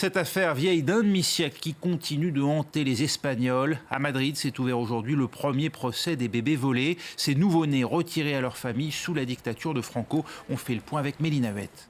Cette affaire vieille d'un demi-siècle qui continue de hanter les Espagnols. À Madrid s'est ouvert aujourd'hui le premier procès des bébés volés. Ces nouveau-nés retirés à leur famille sous la dictature de Franco. On fait le point avec Mélina Vett.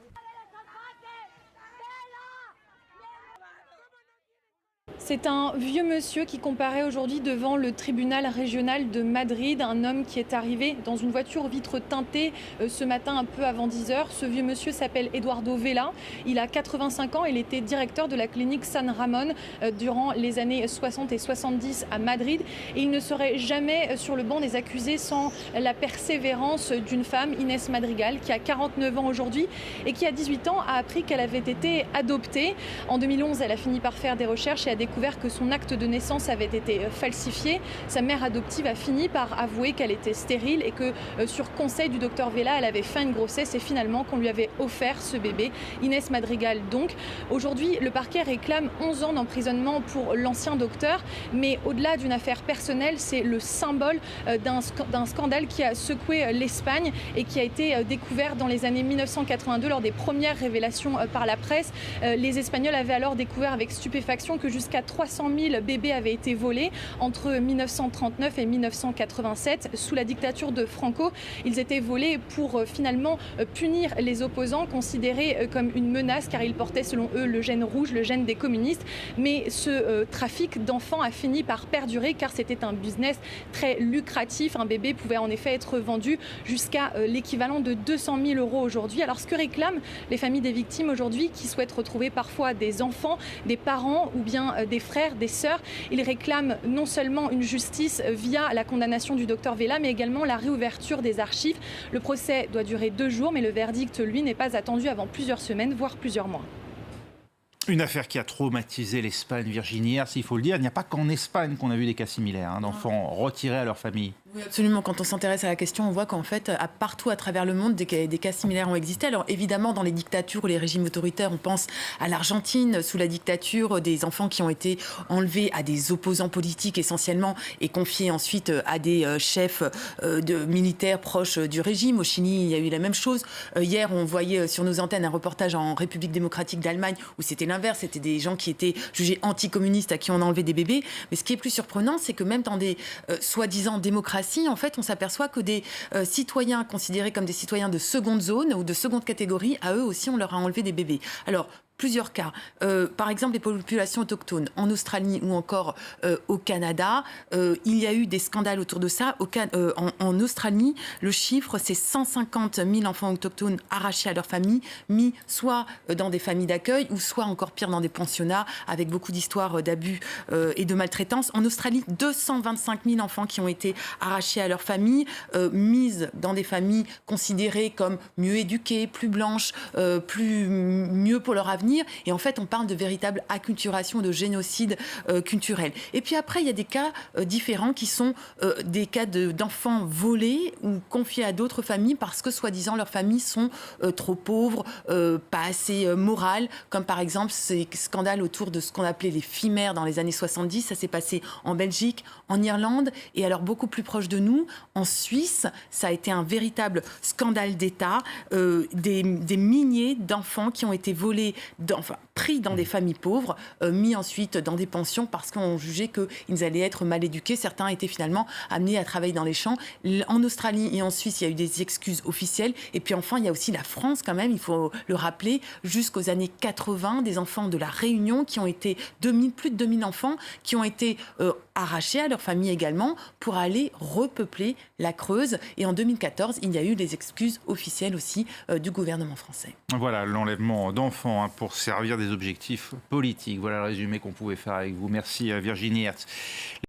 C'est un vieux monsieur qui comparaît aujourd'hui devant le tribunal régional de Madrid, un homme qui est arrivé dans une voiture vitre teintée ce matin un peu avant 10h. Ce vieux monsieur s'appelle Eduardo Vela, il a 85 ans, il était directeur de la clinique San Ramón durant les années 60 et 70 à Madrid et il ne serait jamais sur le banc des accusés sans la persévérance d'une femme, Inés Madrigal, qui a 49 ans aujourd'hui et qui à 18 ans a appris qu'elle avait été adoptée. En 2011, elle a fini par faire des recherches et a découvert que son acte de naissance avait été falsifié. Sa mère adoptive a fini par avouer qu'elle était stérile et que sur conseil du docteur Vela, elle avait fait une grossesse et finalement qu'on lui avait offert ce bébé, Inés Madrigal donc. Aujourd'hui, le parquet réclame 11 ans d'emprisonnement pour l'ancien docteur, mais au-delà d'une affaire personnelle, c'est le symbole d'un scandale qui a secoué l'Espagne et qui a été découvert dans les années 1982 lors des premières révélations par la presse. Les Espagnols avaient alors découvert avec stupéfaction que jusqu'à 300 000 bébés avaient été volés entre 1939 et 1987 sous la dictature de Franco. Ils étaient volés pour finalement punir les opposants considérés comme une menace car ils portaient selon eux le gène rouge, le gène des communistes. Mais ce trafic d'enfants a fini par perdurer car c'était un business très lucratif. Un bébé pouvait en effet être vendu jusqu'à l'équivalent de 200 000 € aujourd'hui. Alors ce que réclament les familles des victimes aujourd'hui qui souhaitent retrouver parfois des enfants, des parents ou bien des frères, des sœurs. Ils réclament non seulement une justice via la condamnation du docteur Vela, mais également la réouverture des archives. Le procès doit durer 2 jours, mais le verdict, lui, n'est pas attendu avant plusieurs semaines, voire plusieurs mois. Une affaire qui a traumatisé l'Espagne, Virginie Hertz, il faut le dire. Il n'y a pas qu'en Espagne qu'on a vu des cas similaires, d'enfants retirés à leur famille. Oui, absolument. Quand on s'intéresse à la question, on voit qu'en fait, partout à travers le monde, des cas similaires ont existé. Alors évidemment, dans les dictatures ou les régimes autoritaires, on pense à l'Argentine, sous la dictature, des enfants qui ont été enlevés à des opposants politiques essentiellement et confiés ensuite à des chefs militaires proches du régime. Au Chili, il y a eu la même chose. Hier, on voyait sur nos antennes un reportage en République démocratique d'Allemagne où c'était l'inverse. C'était des gens qui étaient jugés anticommunistes à qui on a enlevé des bébés. Mais ce qui est plus surprenant, c'est que même dans des soi-disant démocraties, en fait, on s'aperçoit que des citoyens considérés comme des citoyens de seconde zone ou de seconde catégorie, à eux aussi, on leur a enlevé des bébés. Alors, plusieurs cas. Par exemple, les populations autochtones en Australie ou encore au Canada, il y a eu des scandales autour de ça. En Australie, le chiffre, c'est 150 000 enfants autochtones arrachés à leur famille, mis soit dans des familles d'accueil ou soit encore pire dans des pensionnats avec beaucoup d'histoires d'abus et de maltraitance. En Australie, 225 000 enfants qui ont été arrachés à leur famille, mises dans des familles considérées comme mieux éduquées, plus blanches, mieux pour leur avenir. Et en fait, on parle de véritable acculturation, de génocide culturel. Et puis après, il y a des cas différents qui sont des cas d'enfants volés ou confiés à d'autres familles parce que, soi-disant, leurs familles sont trop pauvres, pas assez morales, comme par exemple ces scandales autour de ce qu'on appelait les filles mères dans les années 70. Ça s'est passé en Belgique, en Irlande, et alors beaucoup plus proche de nous, en Suisse, ça a été un véritable scandale d'État, des milliers d'enfants qui ont été volés, pris dans des familles pauvres, mis ensuite dans des pensions parce qu'on jugeait qu'ils allaient être mal éduqués. Certains étaient finalement amenés à travailler dans les champs. En Australie et en Suisse, il y a eu des excuses officielles. Et puis enfin, il y a aussi la France quand même, il faut le rappeler, jusqu'aux années 80, des enfants de la Réunion qui ont été plus de 2000 enfants qui ont été arrachés à leur famille également pour aller repeupler la Creuse. Et en 2014, il y a eu des excuses officielles aussi du gouvernement français. Voilà, l'enlèvement d'enfants pour servir des objectifs politiques. Voilà le résumé qu'on pouvait faire avec vous. Merci Virginie Hertz.